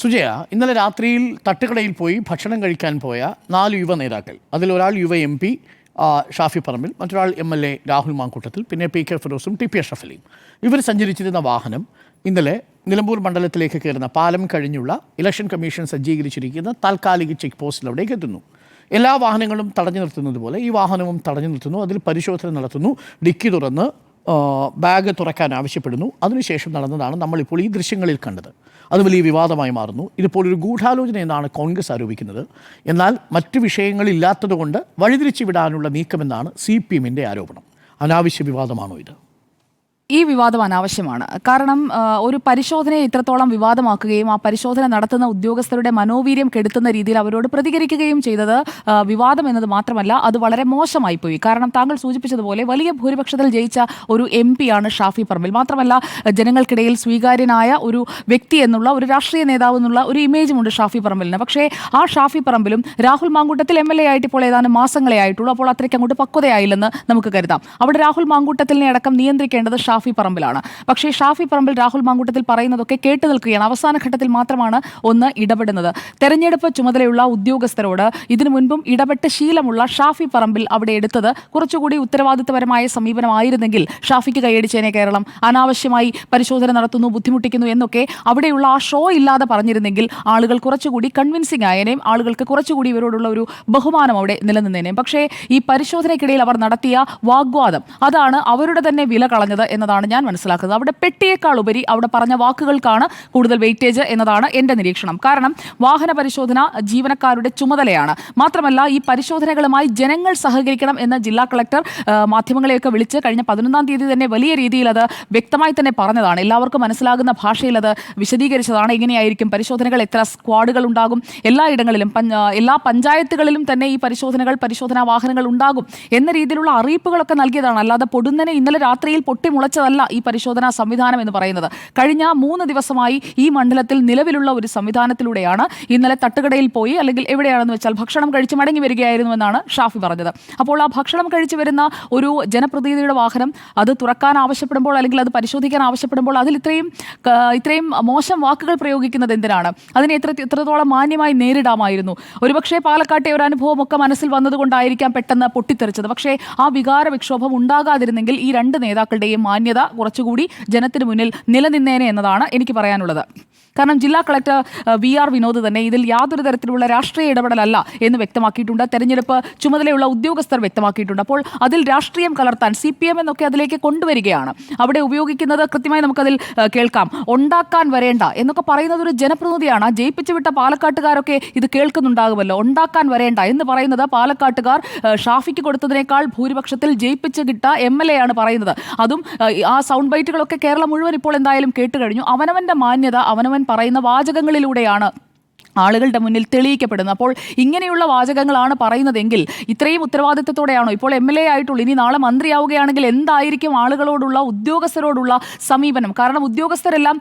സുജയ, ഇന്നലെ രാത്രിയിൽ തട്ടുകടയിൽ പോയി ഭക്ഷണം കഴിക്കാൻ പോയ 4 യുവ നേതാക്കൾ, അതിലൊരാൾ യുവ MP ഷാഫി പറമ്പിൽ, മറ്റൊരാൾ MLA രാഹുൽ മാങ്കൂട്ടത്തിൽ, പിന്നെ PK ഫിറോസും TP അഷ്റഫലിയും. ഇവർ സഞ്ചരിച്ചിരുന്ന വാഹനം ഇന്നലെ നിലമ്പൂർ മണ്ഡലത്തിലേക്ക് കയറുന്ന പാലം കഴിഞ്ഞുള്ള ഇലക്ഷൻ കമ്മീഷൻ സജ്ജീകരിച്ചിരിക്കുന്ന താൽക്കാലിക ചെക്ക് പോസ്റ്റിലവിടേക്ക് എത്തുന്നു. എല്ലാ വാഹനങ്ങളും തടഞ്ഞു നിർത്തുന്നത് പോലെ ഈ വാഹനവും തടഞ്ഞു നിർത്തുന്നു. അതിൽ പരിശോധന നടത്തുന്നു. ഡിക്കി തുറന്ന് ബാഗ് തുറക്കാൻ ആവശ്യപ്പെടുന്നു. അതിനുശേഷം നടന്നതാണ് നമ്മളിപ്പോൾ ഈ ദൃശ്യങ്ങളിൽ കണ്ടത്. അത് വലിയ വിവാദമായി മാറുന്നു. ഇതിപ്പോൾ ഒരു ഗൂഢാലോചന എന്നാണ് കോൺഗ്രസ് ആരോപിക്കുന്നത്. എന്നാൽ മറ്റ് വിഷയങ്ങളില്ലാത്തതുകൊണ്ട് വഴിതിരിച്ചു വിടാനുള്ള നീക്കമെന്നാണ് CPM-ന്റെ ആരോപണം. അനാവശ്യ വിവാദമാണോ ഇത്? ഈ വിവാദം അനാവശ്യമാണ്. കാരണം ഒരു പരിശോധനയെ ഇത്രത്തോളം വിവാദമാക്കുകയും ആ പരിശോധന നടത്തുന്ന ഉദ്യോഗസ്ഥരുടെ മനോവീര്യം കെടുത്തുന്ന രീതിയിൽ അവരോട് പ്രതികരിക്കുകയും ചെയ്തത് വിവാദം എന്നത് മാത്രമല്ല, അത് വളരെ മോശമായി പോയി. കാരണം താങ്കൾ സൂചിപ്പിച്ചതുപോലെ വലിയ ഭൂരിപക്ഷത്തിൽ ജയിച്ച ഒരു MP ആണ് ഷാഫി പറമ്പിൽ. മാത്രമല്ല, ജനങ്ങൾക്കിടയിൽ സ്വീകാര്യനായ ഒരു വ്യക്തി എന്നുള്ള, ഒരു രാഷ്ട്രീയ നേതാവ് എന്നുള്ള ഒരു ഇമേജുമുണ്ട് ഷാഫി പറമ്പിലിന്. പക്ഷേ ആ ഷാഫി പറമ്പിലും രാഹുൽ മാങ്കൂട്ടത്തിൽ MLA ആയിട്ട് ഇപ്പോൾ ഏതാനും മാസങ്ങളെ ആയിട്ടുള്ളൂ. അപ്പോൾ അത്രയ്ക്ക് അങ്ങോട്ട് പക്വതയായില്ലെന്ന് നമുക്ക് കരുതാം. അവിടെ രാഹുൽ മാങ്കൂട്ടത്തിലിനെ അടക്കം നിയന്ത്രിക്കേണ്ടത് ഷാഫി പറമ്പിലാണ്. പക്ഷേ ഷാഫി പറമ്പിൽ രാഹുൽ മാങ്കൂട്ടത്തിൽ പറയുന്നതൊക്കെ കേട്ടു നിൽക്കുകയാണ്. അവസാന ഘട്ടത്തിൽ മാത്രമാണ് ഒന്ന് ഇടപെടുന്നത്. തെരഞ്ഞെടുപ്പ് ചുമതലയുള്ള ഉദ്യോഗസ്ഥരോട് ഇതിനു മുൻപും ഇടപെട്ട് ശീലമുള്ള ഷാഫി പറമ്പിൽ അവിടെ എടുത്തത് കുറച്ചുകൂടി ഉത്തരവാദിത്തപരമായ സമീപനമായിരുന്നെങ്കിൽ ഷാഫിക്ക് കൈയടിച്ചേനെ കേരളം. അനാവശ്യമായി പരിശോധന നടത്തുന്നു, ബുദ്ധിമുട്ടിക്കുന്നു എന്നൊക്കെ അവിടെയുള്ള ആ ഷോ ഇല്ലാതെ പറഞ്ഞിരുന്നെങ്കിൽ ആളുകൾ കുറച്ചുകൂടി കൺവിൻസിംഗ് ആയേനേയും, ആളുകൾക്ക് കുറച്ചുകൂടി ഇവരോടുള്ള ഒരു ബഹുമാനം അവിടെ നിലനിന്നേനേയും. പക്ഷേ ഈ പരിശോധനയ്ക്കിടയിൽ അവർ നടത്തിയ വാഗ്വാദം, അതാണ് അവരുടെ തന്നെ വില കളഞ്ഞത് എന്നതാണ് ഞാൻ മനസ്സിലാക്കുന്നത്. അവിടെ പെട്ടിയേക്കാൾ ഉപരി അവിടെ പറഞ്ഞ വാക്കുകൾക്കാണ് കൂടുതൽ വെയിറ്റേജ് എന്നതാണ് എൻ്റെ നിരീക്ഷണം. കാരണം വാഹന പരിശോധന ജീവനക്കാരുടെ ചുമതലയാണ്. മാത്രമല്ല, ഈ പരിശോധനകളുമായി ജനങ്ങൾ സഹകരിക്കണം എന്ന ജില്ലാ കളക്ടർ മാധ്യമങ്ങളെയൊക്കെ വിളിച്ച് കഴിഞ്ഞ 11-ാം തീയതി തന്നെ വലിയ രീതിയിൽ അത് വ്യക്തമായി തന്നെ പറഞ്ഞതാണ്. എല്ലാവർക്കും മനസ്സിലാകുന്ന ഭാഷയിൽ അത് വിശദീകരിച്ചതാണ്. എങ്ങനെയായിരിക്കും പരിശോധനകൾ, എത്ര സ്ക്വാഡുകൾ ഉണ്ടാകും, എല്ലായിടങ്ങളിലും എല്ലാ പഞ്ചായത്തുകളിലും തന്നെ ഈ പരിശോധനാ വാഹനങ്ങൾ ഉണ്ടാകും എന്ന രീതിയിലുള്ള അറിയിപ്പുകളൊക്കെ നൽകിയതാണ്. അല്ലാതെ പൊടുന്നനെ ഇന്നലെ രാത്രിയിൽ പൊട്ടിമുളച്ചതല്ല ഈ പരിശോധനാ സംവിധാനം എന്ന് പറയുന്നത്. കഴിഞ്ഞ 3 ദിവസമായി ഈ മണ്ഡലത്തിൽ നിലവിലുള്ള ഒരു സംവിധാനത്തിലൂടെയാണ് ഇന്നലെ തട്ടുകടയിൽ പോയി, അല്ലെങ്കിൽ എവിടെയാണെന്ന് വെച്ചാൽ ഭക്ഷണം കഴിച്ച് മടങ്ങി വരികയായിരുന്നു എന്നാണ് ഷാഫി പറഞ്ഞത്. അപ്പോൾ ആ ഭക്ഷണം കഴിച്ച് വരുന്ന ഒരു ജനപ്രതിനിധിയുടെ വാഹനം അത് തുറക്കാൻ ആവശ്യപ്പെടുമ്പോൾ, അല്ലെങ്കിൽ അത് പരിശോധിക്കാൻ ആവശ്യപ്പെടുമ്പോൾ അതിൽ ഇത്രയും മോശം വാക്കുകൾ പ്രയോഗിക്കുന്നത് എന്തിനാണ്? അതിനെ എത്രത്തോളം മാന്യമായി നേരിടാമായിരുന്നു. ഒരുപക്ഷെ പാലക്കാട്ടെ ഒരു അനുഭവമൊക്കെ മനസ്സിൽ വന്നതുകൊണ്ടായിരിക്കാം പെട്ടെന്ന് പൊട്ടിത്തെറിച്ചത്. പക്ഷേ ആ വികാര വിക്ഷോഭം ഉണ്ടാകാതിരുന്നെങ്കിൽ ഈ 2 നേതാക്കളുടെയും മാന്യത കുറച്ചുകൂടി ജനത്തിന് മുന്നിൽ നിലനിന്നേനെ എന്നതാണ് എനിക്ക് പറയാനുള്ളത്. കാരണം ജില്ലാ കളക്ടർ VR വിനോദ് തന്നെ ഇതിൽ യാതൊരു തരത്തിലുള്ള രാഷ്ട്രീയ ഇടപെടലല്ല എന്ന് വ്യക്തമാക്കിയിട്ടുണ്ട്. തെരഞ്ഞെടുപ്പ് ചുമതലയുള്ള ഉദ്യോഗസ്ഥർ വ്യക്തമാക്കിയിട്ടുണ്ട്. അപ്പോൾ അതിൽ രാഷ്ട്രീയം കലർത്താൻ CPM എന്നൊക്കെ അതിലേക്ക് കൊണ്ടുവരികയാണ്. അവിടെ ഉപയോഗിക്കുന്നത് കൃത്യമായി നമുക്കതിൽ കേൾക്കാം. ഉണ്ടാക്കാൻ വരേണ്ട എന്നൊക്കെ പറയുന്നത് ഒരു ജനപ്രതിനിധിയാണ്. ജയിപ്പിച്ചു വിട്ട പാലക്കാട്ടുകാരൊക്കെ ഇത് കേൾക്കുന്നുണ്ടാകുമല്ലോ. ഉണ്ടാക്കാൻ വരേണ്ട എന്ന് പറയുന്നത് പാലക്കാട്ടുകാർ ഷാഫിക്ക് കൊടുത്തതിനേക്കാൾ ഭൂരിപക്ഷത്തിൽ ജയിപ്പിച്ച് കിട്ട MLA ആണ് പറയുന്നത്. അതും ആ സൗണ്ട് ബൈറ്റുകളൊക്കെ കേരളം മുഴുവൻ ഇപ്പോൾ എന്തായാലും കേട്ടുകഴിഞ്ഞു. അവനവൻ്റെ മാന്യത അവനവൻ പറയുന്ന വാചകങ്ങളിലൂടെയാണ് ആളുകളുടെ മുന്നിൽ തെളിയിക്കപ്പെടുന്നത്. അപ്പോൾ ഇങ്ങനെയുള്ള വാചകങ്ങളാണ് പറയുന്നതെങ്കിൽ ഇത്രയും ഉത്തരവാദിത്തത്തോടെയാണോ ഇപ്പോൾ MLA ആയിട്ടുള്ളൂ? ഇനി നാളെ മന്ത്രിയാവുകയാണെങ്കിൽ എന്തായിരിക്കും ആളുകളോടുള്ള, ഉദ്യോഗസ്ഥരോടുള്ള സമീപനം? കാരണം ഉദ്യോഗസ്ഥരെല്ലാം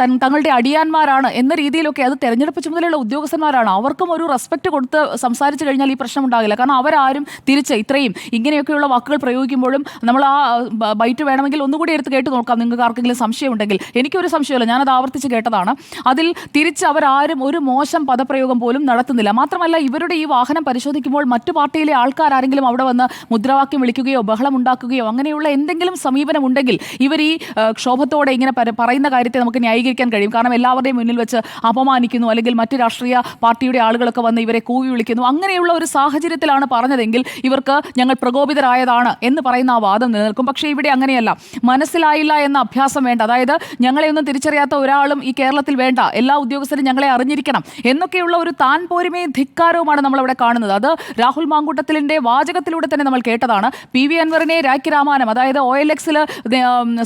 തങ്ങളുടെ അടിയാന്മാരാണ് എന്ന രീതിയിലൊക്കെ, അത് തെരഞ്ഞെടുപ്പ് ചുമതലയുള്ള ഉദ്യോഗസ്ഥന്മാരാണ്, അവർക്കും ഒരു റെസ്പെക്ട് കൊടുത്ത് സംസാരിച്ചു കഴിഞ്ഞാൽ ഈ പ്രശ്നം ഉണ്ടാകില്ല. കാരണം അവരാരും തിരിച്ച് ഇത്രയും ഇങ്ങനെയൊക്കെയുള്ള വാക്കുകൾ പ്രയോഗിക്കുമ്പോഴും നമ്മൾ ആ ബൈറ്റ് വേണമെങ്കിൽ ഒന്നുകൂടി എടുത്ത് കേട്ട് നോക്കാം. നിങ്ങൾക്ക് ആർക്കെങ്കിലും സംശയം ഉണ്ടെങ്കിൽ. എനിക്കൊരു സംശയമില്ല, ഞാനത് ആവർത്തിച്ച് കേട്ടതാണ്. അതിൽ തിരിച്ച് അവരാരും ഒരു മോശം പദപ്രയോഗം പോലും നടത്തുന്നില്ല. മാത്രമല്ല, ഇവരുടെ ഈ വാഹനം പരിശോധിക്കുമ്പോൾ മറ്റു പാർട്ടിയിലെ ആൾക്കാരെങ്കിലും അവിടെ വന്ന് മുദ്രാവാക്യം വിളിക്കുകയോ ബഹളം ഉണ്ടാക്കുകയോ അങ്ങനെയുള്ള എന്തെങ്കിലും സമീപനം ഉണ്ടെങ്കിൽ ഇവർ ഈ ക്ഷോഭത്തോടെ ഇങ്ങനെ പറയുന്ന കാര്യത്തെ നമുക്ക് ന്യായീകരിക്കാൻ കഴിയും. കാരണം എല്ലാവരുടെയും മുന്നിൽ വെച്ച് അപമാനിക്കുന്നു, അല്ലെങ്കിൽ മറ്റ് രാഷ്ട്രീയ പാർട്ടിയുടെ ആളുകളൊക്കെ വന്ന് ഇവരെ കൂവി വിളിക്കുന്നു. അങ്ങനെയുള്ള ഒരു സാഹചര്യത്തിലാണ് പറഞ്ഞതെങ്കിൽ ഇവർക്ക് ഞങ്ങൾ പ്രകോപിതരായതാണ് എന്ന് പറയുന്ന ആ വാദം നിലനിൽക്കും. പക്ഷേ ഇവിടെ അങ്ങനെയല്ല. മനസ്സിലായില്ല എന്ന അഭ്യാസം വേണ്ട. അതായത് ഞങ്ങളെ ഒന്നും തിരിച്ചറിയാത്ത ഒരാളും ഈ കേരളത്തിൽ വേണ്ട, എല്ലാ ഉദ്യോഗസ്ഥരും ഞങ്ങളെ അറിഞ്ഞിരിക്കണം എന്നൊക്കെയുള്ള ഒരു താൻ പോരുമയും ധിക്കാരവുമാണ് നമ്മളവിടെ കാണുന്നത്. അത് രാഹുൽ മാങ്കൂട്ടത്തിലിൻ്റെ വാചകത്തിലൂടെ തന്നെ നമ്മൾ കേട്ടതാണ്. PV അൻവറിനെ രാഖിരാമാനം, അതായത് OLX-ൽ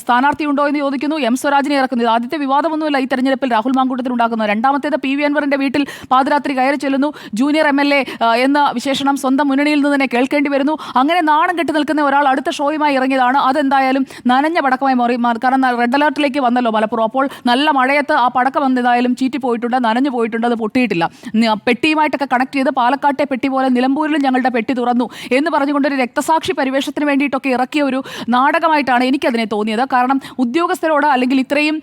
സ്ഥാനാർത്ഥി ഉണ്ടോ എന്ന് ചോദിക്കുന്നു, M സ്വരാജിനെ ഇറക്കുന്നു. ഇത് ആദ്യത്തെ വിവാദമൊന്നുമില്ല ഈ തെരഞ്ഞെടുപ്പിൽ രാഹുൽ മാങ്കൂട്ടത്തിൽ ഉണ്ടാക്കുന്നത്. രണ്ടാമത്തേത് PV അൻവറിൻ്റെ വീട്ടിൽ പാതിരാത്രി കയറി ചെല്ലുന്നു. ജൂനിയർ MLA എന്ന വിശേഷണം സ്വന്തം മുന്നണിയിൽ നിന്ന് തന്നെ കേൾക്കേണ്ടി വരുന്നു. അങ്ങനെ നാണം കെട്ടി നിൽക്കുന്ന ഒരാൾ അടുത്ത ഷോയുമായി ഇറങ്ങിയതാണ്. അതെന്തായാലും നനഞ്ഞ പടക്കമായി മാറി. കാരണം റെഡ് അലർട്ടിലേക്ക് വന്നല്ലോ മലപ്പുറം. അപ്പോൾ നല്ല മഴയത്ത് ആ പടക്കം എന്തായാലും ചീറ്റിപ്പോയിട്ടുണ്ട്, നനഞ്ഞു പോയിട്ടുണ്ട്. അത് പൊട്ടിയിട്ടില്ല. പെട്ടിയുമായിട്ടൊക്കെ കണക്ട് ചെയ്ത് പാലക്കാട്ടെ പെട്ടി പോലെ നിലമ്പൂരിലും ഞങ്ങളുടെ പെട്ടി തുറന്നു എന്ന് പറഞ്ഞുകൊണ്ടൊരു രക്തസാക്ഷി പരിവേഷത്തിന് വേണ്ടിയിട്ടൊക്കെ ഇറക്കിയ ഒരു നാടകമായിട്ടാണ് എനിക്കതിനെ തോന്നിയത്. കാരണം ഉദ്യോഗസ്ഥരോട് അല്ലെങ്കിൽ ഇത്രയും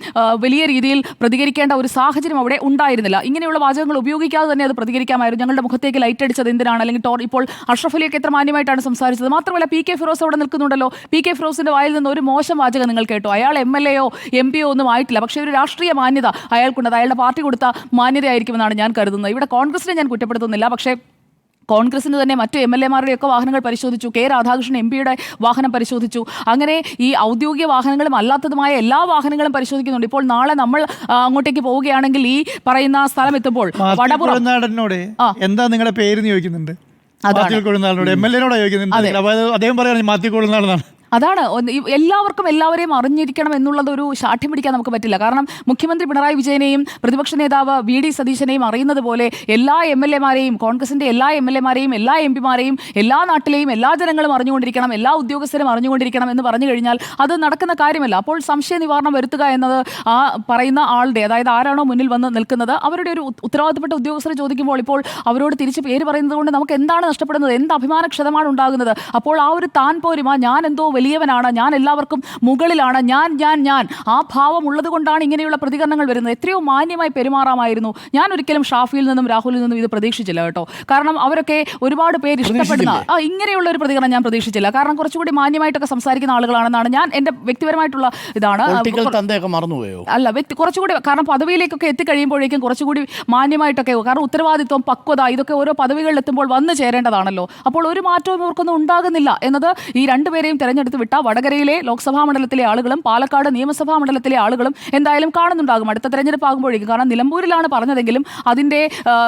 വലിയ രീതിയിൽ പ്രതികരിക്കേണ്ട ഒരു സാഹചര്യം അവിടെ ഉണ്ടായിരുന്നില്ല. ഇങ്ങനെയുള്ള വാചകങ്ങൾ ഉപയോഗിക്കാതെ തന്നെ അത് പ്രതികരിക്കാമായിരുന്നു. ഞങ്ങളുടെ മുഖത്തേക്ക് ലൈറ്റ് അടിച്ചത് എന്തിനാണ്, അല്ലെങ്കിൽ ഇപ്പോൾ അഷ്റഫ് അലിയൊക്കെ എത്ര മാന്യമായിട്ടാണ് സംസാരിച്ചത്. മാത്രമല്ല PK ഫിറോസ് അവിടെ നിൽക്കുന്നുണ്ടല്ലോ. PK ഫിറോസിന്റെ വായിൽ നിന്ന് ഒരു മോശം വാചകം നിങ്ങൾ കേട്ടോ. അയാൾ MLA യോ MP യോ ഒന്നും ആയിട്ടില്ല, പക്ഷേ ഒരു രാഷ്ട്രീയ മാന്യത അയാൾക്കുണ്ട്. അയാളുടെ പാർട്ടി കൊടുത്ത മാന്യതയായിരിക്കുമെന്നാണ് ഞാൻ കരുതുന്നത്. ഇവിടെ കോൺഗ്രസിനെ ഞാൻ കുറ്റപ്പെടുത്തുന്നില്ല, പക്ഷേ കോൺഗ്രസിന് തന്നെ മറ്റ് MLA-മാരുടെയൊക്കെ വാഹനങ്ങൾ പരിശോധിച്ചു. K. രാധാകൃഷ്ണൻ MP-യുടെ വാഹനം പരിശോധിച്ചു. അങ്ങനെ ഈ ഔദ്യോഗിക വാഹനങ്ങളും അല്ലാത്തതുമായ എല്ലാ വാഹനങ്ങളും പരിശോധിക്കുന്നുണ്ട്. ഇപ്പോൾ നാളെ നമ്മൾ അങ്ങോട്ടേക്ക് പോവുകയാണെങ്കിൽ ഈ പറയുന്ന സ്ഥലം എത്തുമ്പോൾ വടപുറം എന്താ നിങ്ങളുടെ പേര് ചോദിക്കുന്നുണ്ട്. MLA-നോട് ചോദിക്കുന്നുണ്ട്. അദ്ദേഹം പറയുന്നത് മാത്യു കൊഴുന്നാടെന്നാണ്. അതാണ് എല്ലാവരെയും അറിഞ്ഞിരിക്കണം എന്നുള്ളത് ഒരു ശാഠ്യം പിടിക്കാൻ നമുക്ക് പറ്റില്ല. കാരണം മുഖ്യമന്ത്രി പിണറായി വിജയനെയും പ്രതിപക്ഷ നേതാവ് VD സതീശനെയും അറിയുന്നത് പോലെ എല്ലാ MLA-മാരെയും, കോൺഗ്രസിന്റെ എല്ലാ MLA-മാരെയും എല്ലാ MP-മാരെയും എല്ലാ നാട്ടിലെയും എല്ലാ ജനങ്ങളും അറിഞ്ഞുകൊണ്ടിരിക്കണം, എല്ലാ ഉദ്യോഗസ്ഥരും അറിഞ്ഞുകൊണ്ടിരിക്കണം എന്ന് പറഞ്ഞു കഴിഞ്ഞാൽ അത് നടക്കുന്ന കാര്യമല്ല. അപ്പോൾ സംശയ നിവാരണം വരുത്തുക എന്നത് ആ പറയുന്ന ആളുടെ, അതായത് ആരാണോ മുന്നിൽ വന്ന് നിൽക്കുന്നത് അവരുടെ ഒരു ഉത്തരവാദിത്തപ്പെട്ട ഉദ്യോഗസ്ഥരെ ചോദിക്കുമ്പോൾ ഇപ്പോൾ അവരോട് തിരിച്ച് പേര് പറയുന്നത് കൊണ്ട് നമുക്ക് എന്താണ് നഷ്ടപ്പെടുന്നത്, എന്ത് അഭിമാനക്ഷതമാണ് ഉണ്ടാകുന്നത്. അപ്പോൾ ആ ഒരു താൻ പോരുമ, ഞാൻ എന്തോ വലിയവനാണ്, ഞാൻ എല്ലാവർക്കും മുകളിലാണ്, ഞാൻ ആ ഭാവം ഉള്ളത് കൊണ്ടാണ് ഇങ്ങനെയുള്ള പ്രതികരണങ്ങൾ വരുന്നത്. എത്രയോ മാന്യമായി പെരുമാറാമായിരുന്നു. ഞാൻ ഒരിക്കലും ഷാഫിയിൽ നിന്നും രാഹുലിൽ നിന്നും ഇത് പ്രതീക്ഷിച്ചില്ല കേട്ടോ. കാരണം അവരൊക്കെ ഒരുപാട് പേര് ഇഷ്ടപ്പെടുന്ന ഇങ്ങനെയുള്ള ഒരു പ്രതികരണം ഞാൻ പ്രതീക്ഷിച്ചില്ല. കാരണം കുറച്ചുകൂടി മാന്യമായിട്ടൊക്കെ സംസാരിക്കുന്ന ആളുകളാണെന്നാണ് ഞാൻ എൻ്റെ വ്യക്തിപരമായിട്ടുള്ള ഇതാണ്. അല്ല, കുറച്ചുകൂടി, കാരണം പദവിയിലേക്കൊക്കെ എത്തിക്കഴിയുമ്പോഴേക്കും കുറച്ചുകൂടി മാന്യമായിട്ടൊക്കെ, കാരണം ഉത്തരവാദിത്വം, പക്വത, ഇതൊക്കെ ഓരോ പദവികളിൽ എത്തുമ്പോൾ വന്നു ചേരേണ്ടതാണല്ലോ. അപ്പോൾ ഒരു മാറ്റവും ഇവർക്കൊന്നും ഉണ്ടാകുന്നില്ല എന്നത് ഈ രണ്ടുപേരെയും തെരഞ്ഞെടുത്ത് വിട്ട വടകരയിലെ ലോക്സഭാ മണ്ഡലത്തിലെ ആളുകളും പാലക്കാട് നിയമസഭാ മണ്ഡലത്തിലെ ആളുകളും എന്തായാലും കാണുന്നുണ്ടാകും അടുത്ത തെരഞ്ഞെടുപ്പ് ആകുമ്പോഴേക്കും. കാരണം നിലമ്പൂരിലാണ് പറഞ്ഞതെങ്കിലും അതിൻ്റെ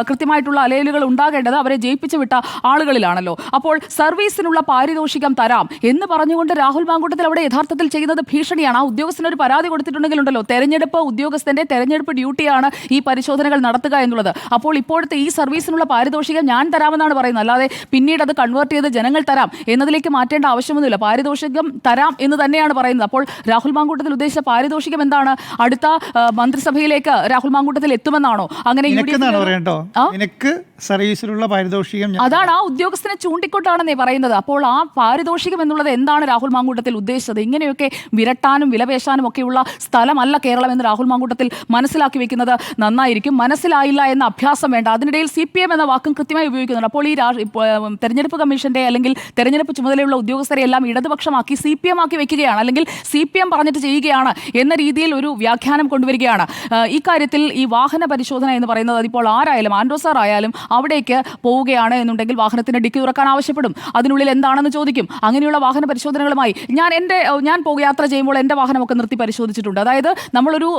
കൃത്യമായിട്ടുള്ള അലയലുകൾ ഉണ്ടാകേണ്ടത് അവരെ ജയിപ്പിച്ചു വിട്ട ആളുകളിലാണല്ലോ. അപ്പോൾ സർവീസിനുള്ള പാരിതോഷികം തരാം എന്ന് പറഞ്ഞുകൊണ്ട് രാഹുൽ മാങ്കൂട്ടത്തിൽ അവിടെ യഥാർത്ഥത്തിൽ ചെയ്യുന്നത് ഭീഷണിയാണ്. ആ ഉദ്യോഗസ്ഥനൊരു പരാതി കൊടുത്തിട്ടുണ്ടെങ്കിലുണ്ടല്ലോ, തെരഞ്ഞെടുപ്പ് ഉദ്യോഗസ്ഥന്റെ തെരഞ്ഞെടുപ്പ് ഡ്യൂട്ടിയാണ് ഈ പരിശോധനകൾ നടത്തുക എന്നുള്ളത്. അപ്പോൾ ഇപ്പോഴത്തെ ഈ സർവീസിനുള്ള പാരിതോഷികം ഞാൻ തരാമെന്നാണ് പറയുന്നത്, അല്ലാതെ പിന്നീട് അത് കൺവേർട്ട് ചെയ്ത് ജനങ്ങൾ തരാം എന്നതിലേക്ക് മാറ്റേണ്ട ആവശ്യമൊന്നുമില്ല. പാരിതോഷികം തരാം എന്ന് തന്നെയാണ് പറയുന്നത്. അപ്പോൾ രാഹുൽ മാങ്കൂട്ടത്തിൽ ഉദ്ദേശിച്ച പാരിതോഷികം എന്താണ്? അടുത്ത മന്ത്രിസഭയിലേക്ക് രാഹുൽ മാങ്കൂട്ടത്തിൽ എത്തുമെന്നാണോ? അങ്ങനെ സർവീസിലുള്ള പാരിതോഷികം അതാണ് ആ ഉദ്യോഗസ്ഥനെ ചൂണ്ടിക്കൊണ്ടാണെന്നേ പറയുന്നത്. അപ്പോൾ ആ പാരിതോഷികം എന്നുള്ളത് എന്താണ് രാഹുൽ മാങ്കൂട്ടത്തിൽ ഉദ്ദേശിച്ചത്? ഇങ്ങനെയൊക്കെ വിരട്ടാനും വിലപേശാനും ഒക്കെയുള്ള സ്ഥലമല്ല കേരളം എന്ന് രാഹുൽ മാങ്കൂട്ടത്തിൽ മനസ്സിലാക്കി വെക്കുന്നത് നന്നായിരിക്കും. മനസ്സിലായില്ല എന്ന അഭ്യാസം വേണ്ട. അതിനിടയിൽ CPM എന്ന വാക്കും കൃത്യമായി ഉപയോഗിക്കുന്നുണ്ട്. അപ്പോൾ ഈ തെരഞ്ഞെടുപ്പ് കമ്മീഷന്റെ അല്ലെങ്കിൽ തെരഞ്ഞെടുപ്പ് ചുമതലയുള്ള ഉദ്യോഗസ്ഥരെ എല്ലാം ഇടതുപക്ഷമാക്കി CPM ആക്കി വെക്കുകയാണ്, അല്ലെങ്കിൽ CPM പറഞ്ഞിട്ട് ചെയ്യുകയാണ് എന്ന രീതിയിൽ ഒരു വ്യാഖ്യാനം കൊണ്ടുവരികയാണ്. ഈ കാര്യത്തിൽ ഈ വാഹന പരിശോധന എന്ന് പറയുന്നത് അതിപ്പോൾ ആരായാലും, ആൻഡ്രോ സാർ ആയാലും അവിടേക്ക് പോവുകയാണ് എന്നുണ്ടെങ്കിൽ വാഹനത്തിന്റെ ഡിക്കി തുറക്കാൻ ആവശ്യപ്പെടും, അതിനുള്ളിൽ എന്താണെന്ന് ചോദിക്കും. അങ്ങനെയുള്ള വാഹന പരിശോധനകളുമായി ഞാൻ യാത്ര ചെയ്യുമ്പോൾ എൻ്റെ വാഹനമൊക്കെ നിർത്തി പരിശോധിച്ചിട്ടുണ്ട്. അതായത് നമ്മളൊരു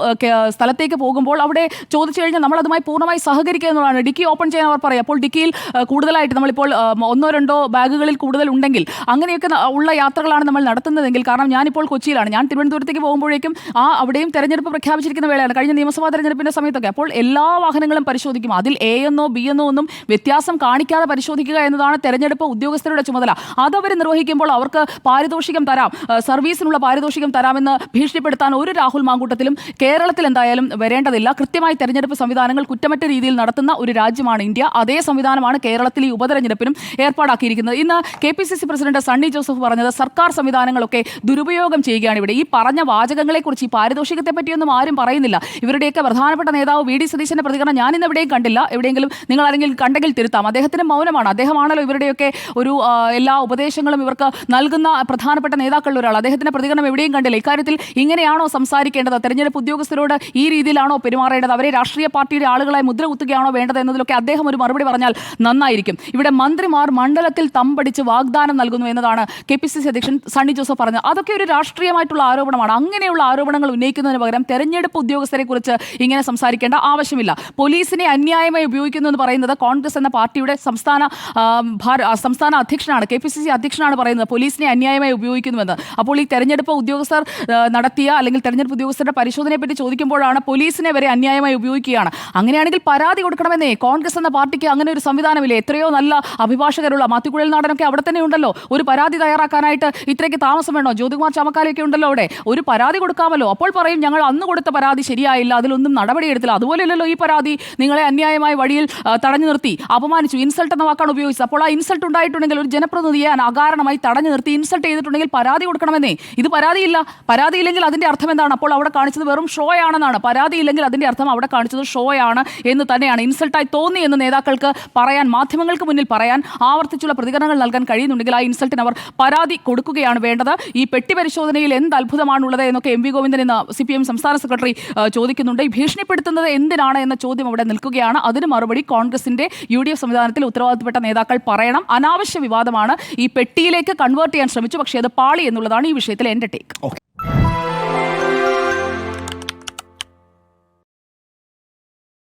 സ്ഥലത്തേക്ക് പോകുമ്പോൾ അവിടെ ചോദിച്ചു കഴിഞ്ഞാൽ നമ്മൾ അതുമായി പൂർണ്ണമായി സഹകരിക്കുക എന്നുള്ളതാണ്. ഡിക്കി ഓപ്പൺ ചെയ്യാൻ അവർ പറയും. അപ്പോൾ ഡിക്കിയിൽ കൂടുതലായിട്ട് നമ്മളിപ്പോൾ 1-2 ബാഗുകളിൽ കൂടുതൽ ഉണ്ടെങ്കിൽ അങ്ങനെയൊക്കെ ഉള്ള യാത്രകളാണ് നമ്മൾ നടത്തുന്നതെങ്കിൽ, കാരണം ഞാനിപ്പോൾ കൊച്ചിയിലാണ്, ഞാൻ തിരുവനന്തപുരത്തേക്ക് പോകുമ്പോഴേക്കും അവിടെയും തെരഞ്ഞെടുപ്പ് പ്രഖ്യാപിച്ചിരിക്കുന്ന വേളയാണ്, കഴിഞ്ഞ നിയമസഭാ തെരഞ്ഞെടുപ്പിന്റെ സമയത്തൊക്കെ. അപ്പോൾ എല്ലാ വാഹനങ്ങളും പരിശോധിക്കും. അതിൽ A എന്നോ B എന്നോ ഒന്നും വ്യത്യാസം കാണിക്കാതെ പരിശോധിക്കുക എന്നതാണ് തെരഞ്ഞെടുപ്പ് ഉദ്യോഗസ്ഥരുടെ ചുമതല. അതവർ നിർവഹിക്കുമ്പോൾ അവർക്ക് പാരിതോഷികം തരാം, സർവീസിനുള്ള പാരിതോഷികം തരാമെന്ന് ഭീഷണിപ്പെടുത്താൻ ഒരു രാഹുൽ മാങ്കൂട്ടത്തിലും കേരളത്തിൽ എന്തായാലും വരേണ്ടതില്ല. കൃത്യമായി തെരഞ്ഞെടുപ്പ് സംവിധാനങ്ങൾ കുറ്റമറ്റ രീതിയിൽ നടത്തുന്ന ഒരു രാജ്യമാണ് ഇന്ത്യ. അതേ സംവിധാനമാണ് കേരളത്തിൽ ഈ ഉപതെരഞ്ഞെടുപ്പിനും ഏർപ്പാടാക്കിയിരിക്കുന്നത്. ഇന്ന് KPCC പ്രസിഡന്റ് സണ്ണി ജോസഫ് പറഞ്ഞത് സർക്കാർ സംവിധാനങ്ങളൊക്കെ ദുരുപയോഗം ചെയ്യുകയാണ് ഇവിടെ. ഈ പറഞ്ഞ വാചകങ്ങളെക്കുറിച്ച്, ഈ പാരിതോഷികത്തെ പറ്റിയൊന്നും ആരും പറയുന്നില്ല. ഇവരുടെയൊക്കെ പ്രധാനപ്പെട്ട നേതാവ് VD സതീശന്റെ പ്രതികരണം ഞാൻ ഇന്ന് എവിടെയും കണ്ടില്ല. എവിടെയെങ്കിലും നിങ്ങൾ ആരെങ്കിലും കണ്ടെങ്കിൽ തിരുത്താം. അദ്ദേഹത്തിന് മൗനമാണ്. അദ്ദേഹമാണല്ലോ ഇവരുടെയൊക്കെ ഒരു എല്ലാ ഉപദേശങ്ങളും ഇവർക്ക് നൽകുന്ന പ്രധാനപ്പെട്ട നേതാക്കളിൽ ഒരാൾ. അദ്ദേഹത്തിന്റെ പ്രതികരണം എവിടെയും കണ്ടില്ല. ഇക്കാര്യത്തിൽ ഇങ്ങനെയാണോ സംസാരിക്കേണ്ടത്? തെരഞ്ഞെടുപ്പ് ഉദ്യോഗസ്ഥരോട് ഈ രീതിയിലാണോ പെരുമാറേണ്ടത്? അവരെ രാഷ്ട്രീയ പാർട്ടിയുടെ ആളുകളായി മുദ്ര കുത്തുകയാണോ വേണ്ടത് എന്നതിലൊക്കെ അദ്ദേഹം ഒരു മറുപടി പറഞ്ഞാൽ നന്നായിരിക്കും. ഇവിടെ മന്ത്രിമാർ മണ്ഡലത്തിൽ തമ്പടിച്ച് വാഗ്ദാനം നൽകുന്നു എന്നതാണ് KPCC അധ്യക്ഷൻ സണ്ണി ജോസഫ് പറഞ്ഞത്. അതൊക്കെ ഒരു രാഷ്ട്രീയമായിട്ടുള്ള ആരോപണമാണ്. അങ്ങനെയുള്ള ആരോപണങ്ങൾ ഉന്നയിക്കുന്നതിന് പകരം തെരഞ്ഞെടുപ്പ് ഉദ്യോഗസ്ഥരെ കുറിച്ച് ഇങ്ങനെ സംസാരിക്കേണ്ട ആവശ്യമില്ല. പോലീസിനെ അന്യായമായി ഉപയോഗിക്കുന്നു എന്ന് പറയുന്നത് കോൺഗ്രസ് എന്ന പാർട്ടിയുടെ സംസ്ഥാന അധ്യക്ഷനാണ്, KPCC അധ്യക്ഷനാണ് പറയുന്നത് പോലീസിനെ അന്യായമായി ഉപയോഗിക്കുന്നുവെന്ന്. അപ്പോൾ ഈ തെരഞ്ഞെടുപ്പ് ഉദ്യോഗസ്ഥർ നടത്തിയ അല്ലെങ്കിൽ തെരഞ്ഞെടുപ്പ് ഉദ്യോഗസ്ഥരുടെ പരിശോധനയെ പറ്റി ചോദിക്കുമ്പോഴാണ് പോലീസിനെ വരെ അന്യായമായി ഉപയോഗിക്കുകയാണ്. അങ്ങനെയാണെങ്കിൽ പരാതി കൊടുക്കണമെന്നേ. കോൺഗ്രസ് എന്ന പാർട്ടിക്ക് അങ്ങനെ ഒരു സംവിധാനമില്ലേ? എത്രയോ നല്ല അഭിഭാഷകരുള്ള മാത്യു കുഴൽനാടനൊക്കെ അവിടെ തന്നെ ഉണ്ടല്ലോ. ഒരു പരാതി തയ്യാറാക്കാനായിട്ട് ഇത്രയ്ക്ക് താമസം വേണോ? ജ്യോതികുമാർ ചാമക്കാലയൊക്കെ ഉണ്ടല്ലോ അവിടെ, ഒരു പരാതി കൊടുക്കാമല്ലോ. അപ്പോൾ പറയും ഞങ്ങൾ അന്ന് കൊടുത്ത പരാതി ശരിയായില്ല, അതിലൊന്നും നടപടിയെടുത്തില്ല. അതുപോലെയല്ലോ ഈ പരാതി, നിങ്ങളെ അന്യായമായ വഴിയിൽ തടഞ്ഞു നിർത്തി അപമാനിച്ചു, ഇൻസൾട്ട് എന്ന വാക്കാണ് ഉപയോഗിച്ചത്. അപ്പോൾ ആ ഇൻസൾട്ട് ഉണ്ടായിട്ടുണ്ടെങ്കിൽ ഒരു ജനപ്രതിനിധിയെ അകാരണമായി തടഞ്ഞു നിർത്തി ഇൻസൾട്ട് ചെയ്തിട്ടുണ്ടെങ്കിൽ പരാതി കൊടുക്കണമെന്നേ. ഇത് പരാതിയില്ല. പരാതിയില്ലെങ്കിൽ അതിന്റെ അർത്ഥം എന്താണ്? അപ്പോൾ അവിടെ കാണിച്ചത് വെറും ഷോ ആണെന്നാണ്. പരാതിയില്ലെങ്കിൽ അതിന്റെ അർത്ഥം അവിടെ കാണിച്ചത് ഷോ ആണ് എന്ന് തന്നെയാണ്. ഇൻസൾട്ടായി തോന്നി എന്ന് നേതാക്കൾക്ക് പറയാൻ, മാധ്യമങ്ങൾക്ക് മുന്നിൽ പറയാൻ, ആവർത്തിച്ചുള്ള പ്രതികരണങ്ങൾ നൽകാൻ കഴിയുന്നുണ്ടെങ്കിൽ ആ ഇൻസൾട്ടിന് അവർ പരാതി കൊടുക്കുകയാണ് വേണ്ടത്. ഈ പെട്ടി പരിശോധനയിൽ എന്ത് അത്ഭുതമാണുള്ളത് എന്നൊക്കെ എം വി ഗോവിന്ദൻ എന്ന CPM സംസ്ഥാന സെക്രട്ടറി ചോദിക്കുന്നുണ്ട്. ഈ ഭീഷണിപ്പെടുത്തുന്നത് എന്തിനാണ് എന്ന ചോദ്യം അവിടെ നിൽക്കുകയാണ്. അതിന് മറുപടി കോൺഗ്രസിന്റെ UDF സംവിധാനത്തിൽ ഉത്തരവാദിത്തപ്പെട്ട നേതാക്കൾ പറയണം. അനാവശ്യ വിവാദമാണ്. ഈ പെട്ടിയിലേക്ക് കൺവേർട്ട് ചെയ്യാൻ ശ്രമിച്ചു, പക്ഷേ അത് പാളി എന്നുള്ളതാണ് ഈ വിഷയത്തിൽ എൻ്റെ ടേക്ക്.